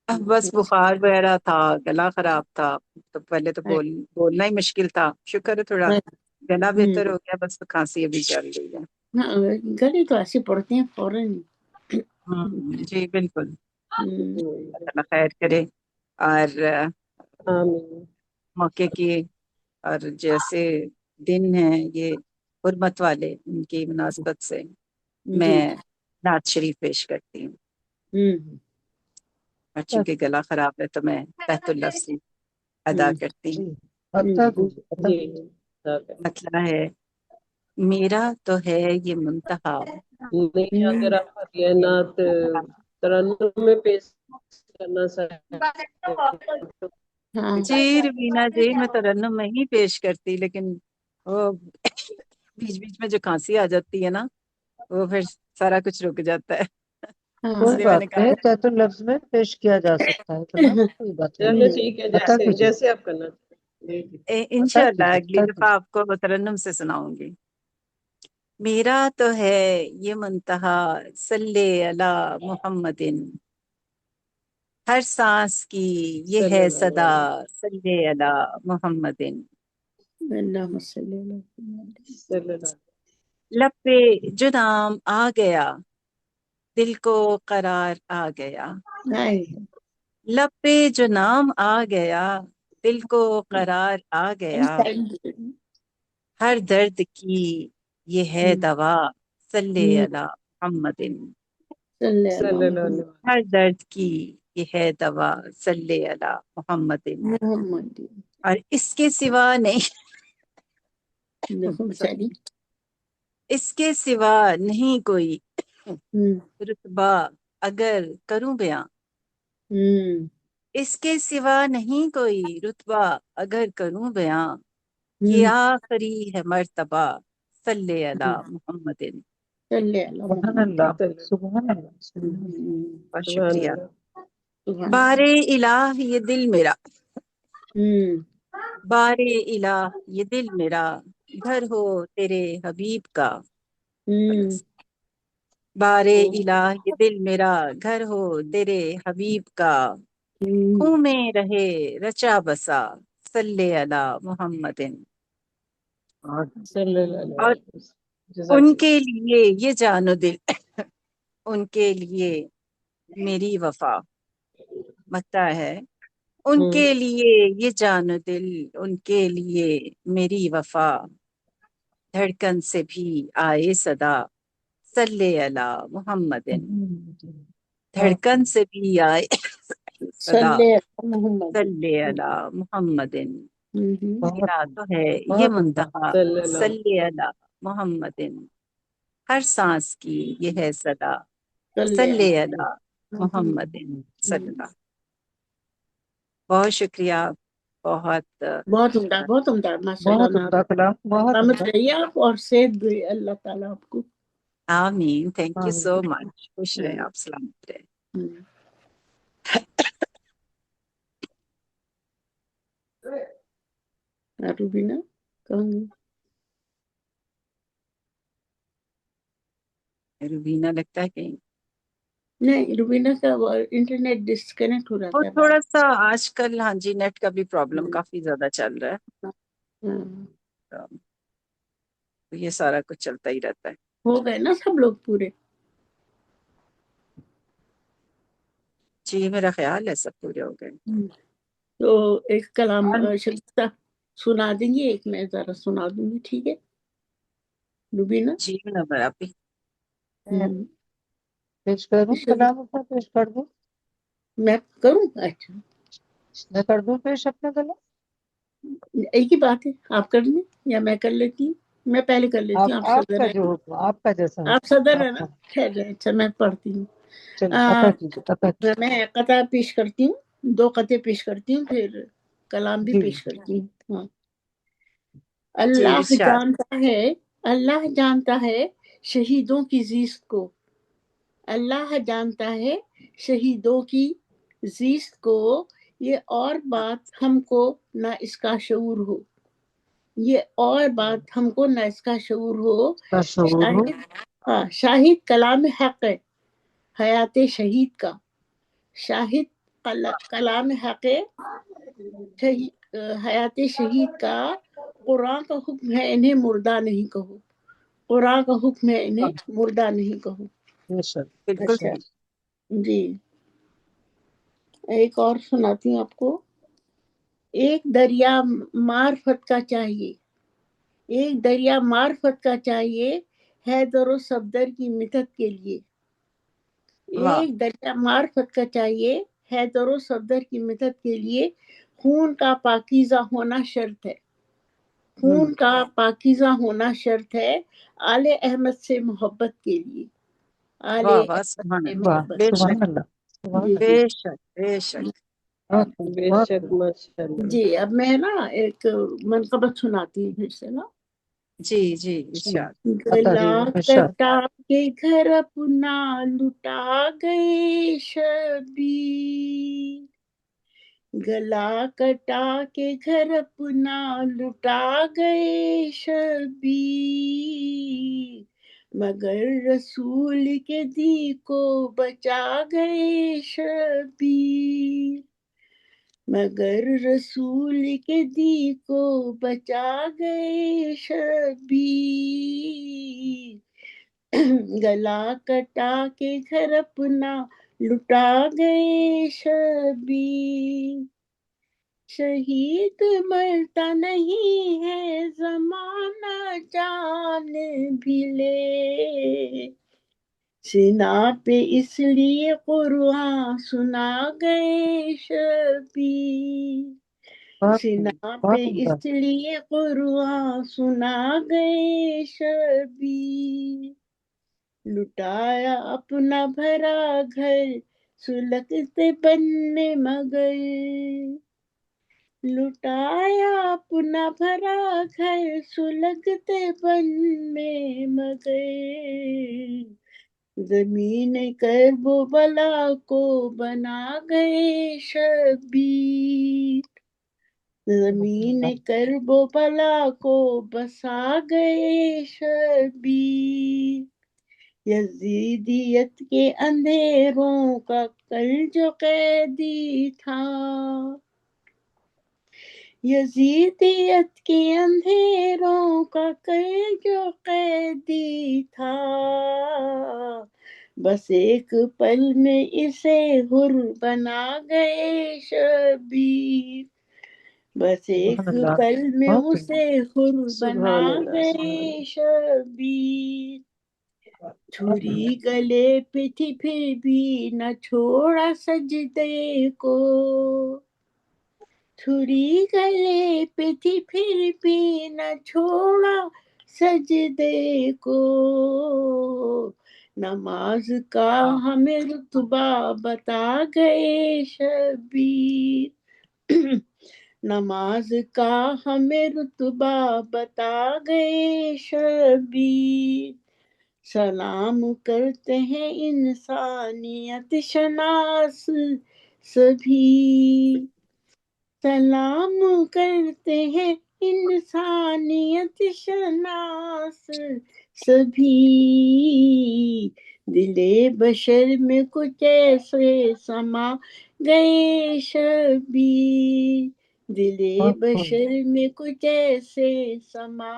बस बुखार वगैरह था, गला खराब था, तो पहले तो बोलना ही मुश्किल था। शुक्र है थोड़ा गला बेहतर हो गया, बस खांसी अभी चल रही है। गले तो ऐसे पड़ते हैं फौरन। जी बिल्कुल, अल्लाह खैर करे। और आमीन। मौके की और जैसे दिन है ये हुर्मत वाले, उनकी मुनासबत से मैं नात शरीफ पेश करती हूँ। और चूंकि गला खराब है तो मैं तहतुल लफ्ज़ अदा करती हूँ। मतलब है, मेरा तो है ये मुंतहा। नहीं, अगर आप ये नात तरन्नुम में पेश करना जी रवीना जी, मैं तरन्नुम में ही पेश करती, लेकिन वो बीच बीच में जो खांसी आ जाती है ना, वो फिर सारा कुछ रुक जाता है। कोई इसलिए बात मैंने कहा नहीं, तहतुल लफ्ज में पेश किया जा सकता है, तो कोई बात चलो नहीं। ठीक है, अता जैसे कीजिए, जैसे आप करना चाहें। इंशाल्लाह अगली दफा आपको वो तरन्नुम से सुनाऊंगी। मेरा तो है ये मुंतहा, सल्ले अला मुहम्मदिन, हर सांस की ये है सदा, सल्ले अला मुहम्मदिन। اللہم صلی اللہ صلی اللہ لب پہ جو نام آ گیا دل کو قرار آ گیا، علیہ لب پہ جو نام آ گیا دل کو قرار آ گیا، وسلم۔ ہر درد کی یہ ہے دوا، صلی علی محمد، صلی اللہ صلی اللہ علیہ ہر درد کی یہ ہے دوا، صلی علی محمد، محمد۔ اور اس کے سوا نہیں دیکھو بیچاری۔ اس کے سوا نہیں کوئی رتبہ اگر کروں بیاں، اس کے سوا نہیں کوئی رتبہ اگر کروں بیاں، یہ آخری ہے مرتبہ، صلی علی محمد۔ صلی اللہ سبحان محمد۔ اللہ، وسلم۔ سبحان اللہ، سبحان اللہ۔ بہت سبحان شکریہ۔ اللہ۔ سبحان بار الہ یہ دل میرا، بار الہ یہ دل میرا، گھر ہو تیرے حبیب کا، بار الہ یہ دل میرا، گھر ہو تیرے حبیب کا، خوں میں رہے رچا بسا، صلی علی محمد۔ صلی اللہ علیہ اور وسلم۔ جزاک ان اللہ۔ کے لیے یہ جان و دل، ان کے لیے میری وفا، مکتا ہے ان کے لیے یہ جان و دل، ان کے لیے میری وفا، دھڑکن سے بھی آئے صدا، صلی علی محمد، دھڑکن سے بھی آئے صدا، صلی اللہ محمد۔ صلی علی محمد۔ بہت میرا تو ہے یہ بہت عمدہ۔ منتہا، صلی اللہ علیہ صلی علی محمد، ہر سانس کی یہ ہے صدا، صلی صلی اللہ علی محمد، صلی اللہ۔ بہت شکریہ، بہت بہت عمدہ، بہت عمدہ، ماشاء بہت اللہ۔ عمدہ کلام، بہت سلامت عمدہ۔ رہیے آپ، اور صحت دے اللہ تعالیٰ آپ کو۔ آمین، تھینک یو سو آمین۔ مچ، خوش رہیں آپ، سلامت رہیں۔ روبینہ کہوں گی؟ روبینہ لگتا ہے کہیں نہیں، روبینہ کا انٹرنیٹ ڈسکنیکٹ ہو رہا وہ تھا بعد۔ تھوڑا سا آج کل، ہاں جی، نیٹ کا بھی پرابلم کافی زیادہ چل رہا ہے، تو یہ سارا کچھ چلتا ہی رہتا ہے۔ ہو گئے نا سب لوگ پورے؟ جی میرا خیال ہے سب پورے ہو گئے۔ تو ایک کلام شگفتہ سنا دیں گی، ایک میں ذرا سنا دوں گی، ٹھیک ہے روبینہ؟ جی نمبر آپ ہی پیش کروں کلام اپنا، پیش کر دوں؟ میں کروں؟ اچھا، میں کر دوں پیش اپنا کلام؟ ایک ہی بات ہے، آپ کر لیں یا میں کر لیتی ہوں؟ میں پہلے کر لیتی ہوں، آپ آپ صدر کا ہیں جو نا؟ حکم، آپ کا جیسا آپ حکم، صدر ہیں آپ نا؟ کا۔ خیر ہے، اچھا میں پڑھتی ہوں۔ چلیے عطا کیجیے، عطا کیجیے۔ میں قطع پیش کرتی ہوں، 2 قطعے پیش کرتی ہوں، پھر کلام بھی جی پیش کرتی ہوں۔ ہاں۔ جی اللہ ارشاد۔ جانتا ہے، اللہ جانتا ہے شہیدوں کی زیست کو، اللہ جانتا ہے شہیدوں کی زیست کو، یہ اور بات ہم کو نہ اس کا شعور ہو، یہ اور بات ہم کو نہ اس کا شعور ہو۔ کا شعور ہو۔ شاہد کلام حق ہے حیات شہید کا، شاہد کلام حق حیات شہید کا، قرآن کا حکم ہے انہیں مردہ نہیں کہو، قرآن کا حکم ہے انہیں مردہ نہیں کہو۔ بے شک، بے بالکل شک۔ اچھا صحیح۔ جی، ایک اور سناتی ہوں آپ کو۔ ایک دریا معرفت کا چاہیے، ایک دریا معرفت کا چاہیے، حیدر و صفدر کی مدد کے لیے، واہ، ایک دریا معرفت کا چاہیے، حیدر و صفدر کی مدد کے لیے، خون کا پاکیزہ ہونا شرط ہے، خون کا پاکیزہ ہونا شرط ہے، آل احمد سے محبت کے لیے، آل واہ واہ، احمد سبحان سے اللہ، واہ، محبت۔ بے سبحان شک، اللہ، سبحان جی اللہ۔ بے جی شک، بے شک۔ بہت بے بہت شک، ماشاء اللہ۔ جی، اب میں نا ایک منقبت سناتی ہوں پھر سے نا۔ جی جی ارشاد۔ عطا گلا ارشاد۔ کٹا کے گھر اپنا لٹا گئے شبیر، گلا کٹا کے گھر اپنا لٹا گئے شبیر، مگر رسول کے دین کو بچا گئے شبیر، مگر رسول کے دی کو بچا گئے شبیر، گلا کٹا کے گھر اپنا لٹا گئے شبیر، شہید مرتا نہیں ہے زمانہ جان بھی لے، سینا پہ اس لیے قرآن سنا گئے شبیر، سینا پہ اس لیے قرآن سنا گئے شبیر، لٹایا اپنا بھرا گھر سلگتے بننے مگر، لٹایا اپنا بھرا گھر سلگتے بن میں مگر، زمین کرب و بلا کو بنا گئے شبیر، زمین کرب و بلا کو بسا گئے شبیر، یزیدیت کے اندھیروں کا کل جو قیدی تھا، یزیدیت کے اندھیروں کا کل جو قیدی تھا، بس ایک پل میں اسے حر بنا گئے شبیر، بس ایک پل میں اسے حر بنا گئے شبیر، چھری گلے پہ تھی پھر بھی نہ چھوڑا سجدے کو، چھری گلے پہ تھی پھر بھی نہ چھوڑا سجدے کو، نماز کا ہمیں رتبہ بتا گئے شبیر، نماز کا ہمیں رتبہ بتا گئے شبیر، سلام کرتے ہیں انسانیت شناس سبھی، سلام کرتے ہیں انسانیت شناس سبھی، دل بشر میں کچھ ایسے سما گئے شبیر، دل بشر میں کچھ ایسے سما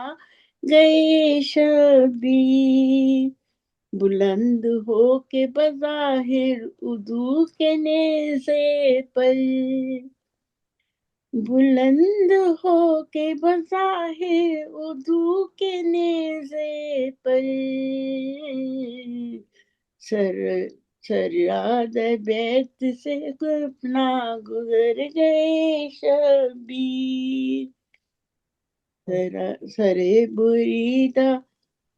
گئے شبیر، بلند ہو کے بظاہر اردو کے نیزے پر، بلند ہو کے بظاہر اردو کے نیزے پر، سریاد بیت سے اپنا گزر گئے شبیر، سرے بریدہ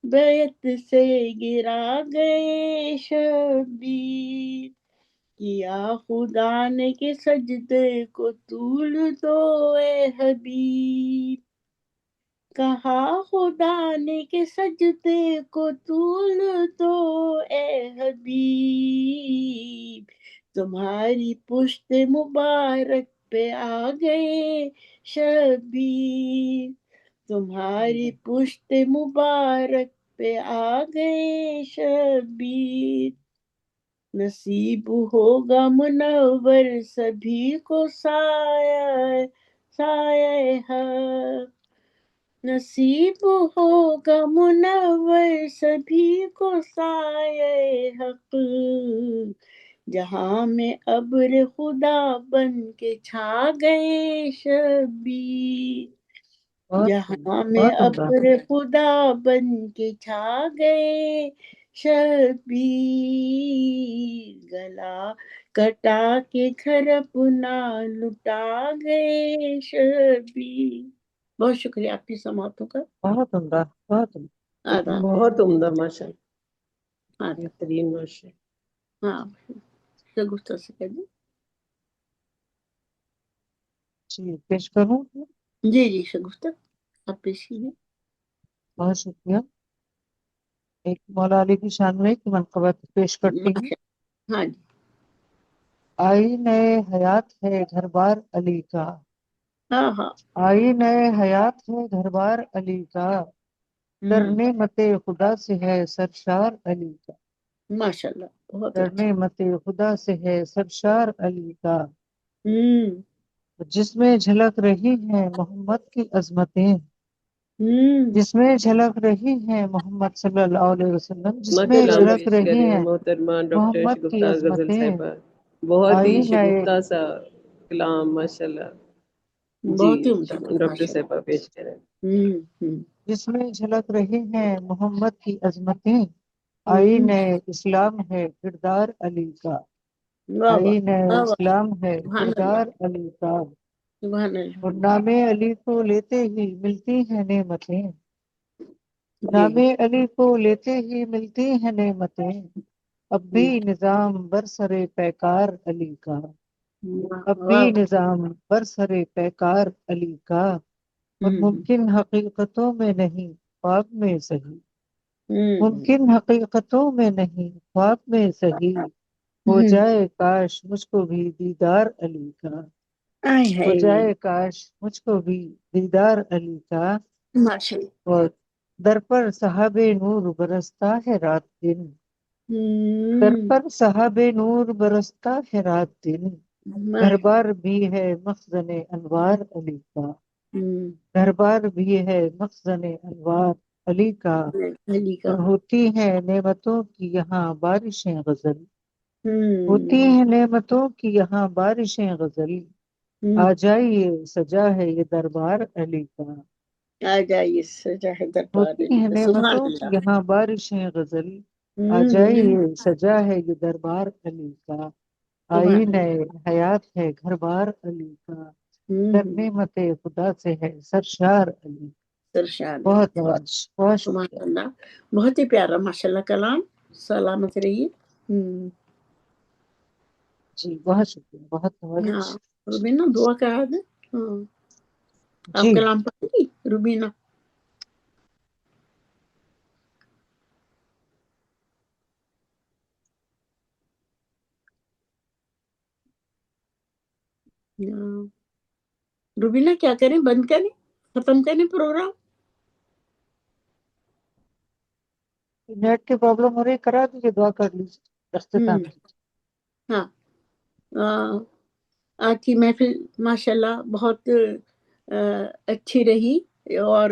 بیت سے گرا گئے شبیر، کیا خدا نے کہ سجدے کو طول دو اے حبیب، کہا خدا نے کہ سجدے کو طول دو اے حبیب، تمہاری پشت مبارک پہ آ گئے شبیر، تمہاری پشت مبارک پہ آ گئے شبیر، نصیب ہوگا منور سبھی کو سایہ سایہ حق، نصیب ہوگا منور سبھی کو سایہ حق، جہاں میں ابر خدا بن کے چھا گئے شبیر، جہاں میں ابر خدا بن کے چھا گئے شبیر، گلا کٹا کے گھر اپنا لٹا گئے شبیر۔ بہت شکریہ آپ کی سماعتوں کا۔ بہت عمدہ، بہت عمدہ، بہت عمدہ، ماشاء اللہ، بہترین ماشاء اللہ۔ ہاں شگفتہ سے کہہ دیں۔ جی پیش کروں؟ جی جی شگفتہ آپ پیش کیجیے۔ بہت شکریہ۔ ایک مولا علی کی شان میں ایک منقبت پیش کرتی ہوں۔ ہاں جی۔ آئینہ حیات ہے گھر بار علی کا، ہاں ہاں، آئینہ حیات ہے گھر بار علی کا، در نعمت خدا سے ہے سرشار علی کا، ماشاء اللہ بہت در اچھا۔ نعمت خدا سے ہے سرشار علی کا، جس میں جھلک رہی ہیں محمد کی عظمتیں، جس میں جھلک رہی ہیں محمد صلی اللہ علیہ وسلم، جس میں کلام جھلک پیش رہی کریں ہیں محترمہ ڈاکٹر محمد کی شگفتہ غزل عظمتیں، صاحبہ، بہت ہی آئی نئے شگفتہ سا کلام ماشاءاللہ. جی بہت ہی عمدہ تھا ڈاکٹر ماشاء صاحبہ پیش کریں. اللہ. جس میں جھلک رہی ہیں محمد کی عظمتیں، آئین اسلام ہے کردار علی کا، واہ واہ آئین واہ واہ، اسلام ہے سبحان اللہ کردار علی کا، سبحان اللہ. اور نام علی کو لیتے ہی ملتی ہیں نعمتیں، جی نام علی کو لیتے ہی ملتی ہیں نعمتیں، اب بھی نظام برسر پیکار علی کا، اب بھی واہ. نظام برسر پیکار علی کا، اور ممکن حقیقتوں میں نہیں خواب میں صحیح، ممکن حقیقتوں میں نہیں خواب میں صحیح، ہو جائے کاش مجھ کو بھی دیدار علی کا، آئے ہو ہائے جائے کاش مجھ کو بھی دیدار علی کا، ماشاء اور در پر صحاب نور برستا ہے رات دن، در اللہ. پر صحاب نور برستا ہے رات دن، گھر بار بھی ہے مخزن انوار علی کا، گھر بار بھی ہے مخزن انوار علی کا، علی کا. اور ہوتی ہیں نعمتوں کی یہاں بارشیں غزل، ہوتی ہیں نعمتوں کی یہاں بارشیں غزل، آ جائیے سجا ہے یہ دربار علی کا، آ جائیے سجا ہے دربار ہوتی علی ہیں کا. سبحان نعمتوں کی اللہ. یہاں بارشیں غزل، آ جائیے سجا ہے یہ دربار علی کا، سبحان آئین حیات ہے گھر بار علی کا، در اللہ. نعمت خدا سے ہے سرشار علی، سرشاد علی. بہت نواز، بہت سبحان شکریہ. اللہ. بہت ہی پیارا ماشاء اللہ کلام. سلامت رہیے. جی بہت شکریہ، بہت ہاں نواز. روبینہ دعا کرا دیں. ہاں آپ جی کلام پڑھیں گی روبینہ؟ روبینہ کیا کریں، بند کریں، ختم کریں پروگرام؟ نیٹ کی پرابلم ہو رہی، کرا دیجیے، دعا کر لیجیے، اختتام کیجیے. ہاں آج کی محفل ماشاءاللہ بہت اچھی رہی، اور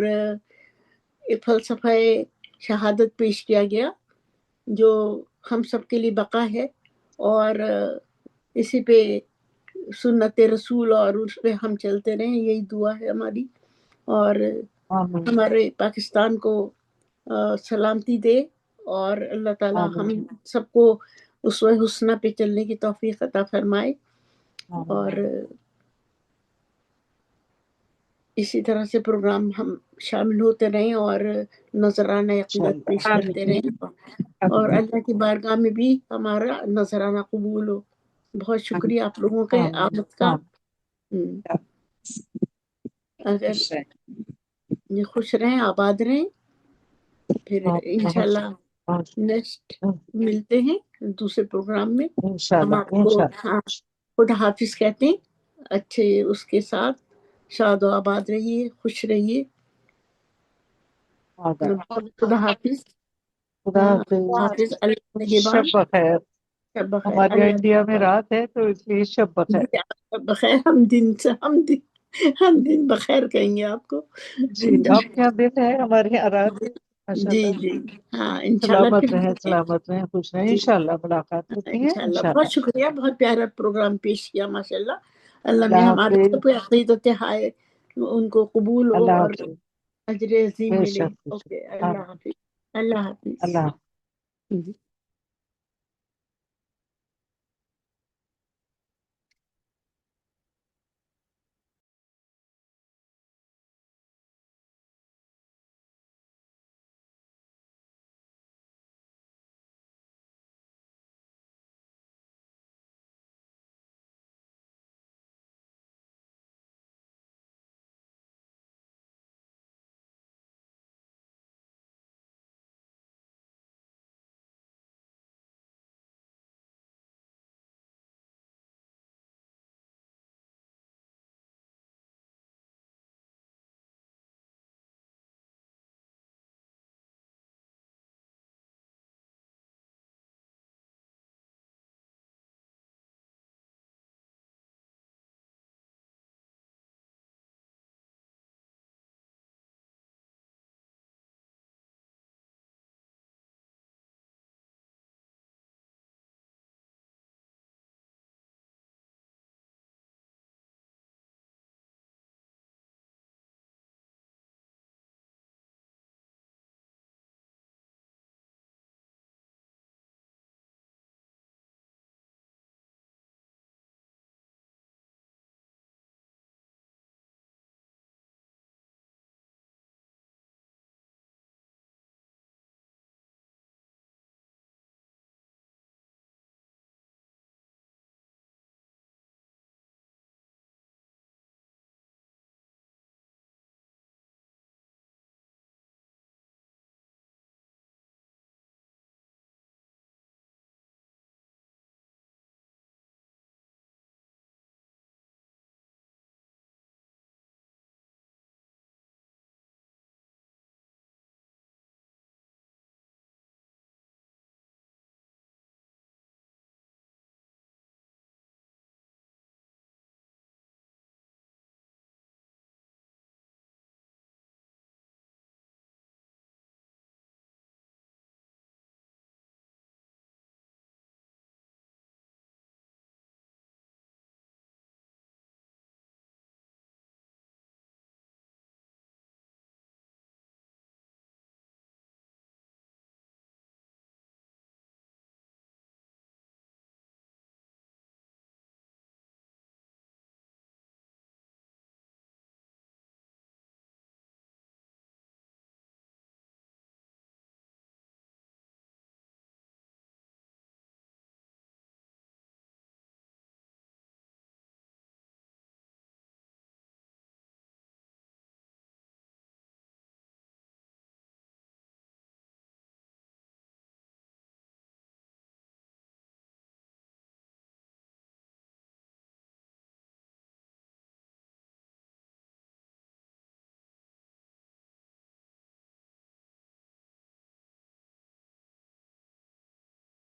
فلسفہ شہادت پیش کیا گیا جو ہم سب کے لیے بقا ہے، اور اسی پہ سنت رسول اور اس پہ ہم چلتے رہیں، یہی دعا ہے ہماری، اور آمین ہمارے پاکستان کو سلامتی دے، اور اللہ تعالی ہم آمین سب کو اسوہ حسنہ پہ چلنے کی توفیق عطا فرمائے، اور آمین. اسی طرح سے پروگرام ہم شامل ہوتے رہیں اور نذرانہ عقیدت پیش انشاءاللہ. کرتے رہیں، اور اللہ کی بارگاہ میں بھی ہمارا نذرانہ قبول ہو. بہت شکریہ آپ لوگوں کے آمین آمد کا. آمین. اگر یہ خوش رہیں، آباد رہیں، پھر بہت انشاءاللہ شکریہ، بہت نیکسٹ شکریہ. ملتے ہیں دوسرے پروگرام میں. ہم انشاءاللہ آپ کو انشاءاللہ. خدا حافظ کہتے ہیں، اچھے اس کے ساتھ شاد و آباد رہیے، خوش رہیے. خدا حافظ. خدا حافظ. حافظ. اللہ شب نگہبان. بخیر. شب بخیر. ہمارے یہاں اللہ انڈیا میں رات ہے تو اس لیے شب بخیر. شب بخیر. ہم دن بخیر کہیں گے آپ کو. جی آپ کے یہاں دن ہے، ہمارے یہاں رات ہے. جی ماشاءاللہ. جی ہاں انشاءاللہ سلامت رہیں، پھر سلامت رہیں، خوش رہیں. جی انشاءاللہ ملاقات ہوتی ہے انشاءاللہ. بہت انشاءاللہ. شکریہ، بہت پیارا پروگرام پیش کیا ماشاءاللہ. اللہ میں اللہ ہمارے حافظ. سب عقیدت ہے ان کو قبول ہو اللہ اور حافظ. اجر عظیم بے ملے. شک بے شک. اوکے، ہاں اللہ حافظ. اللہ حافظ. اللہ حافظ.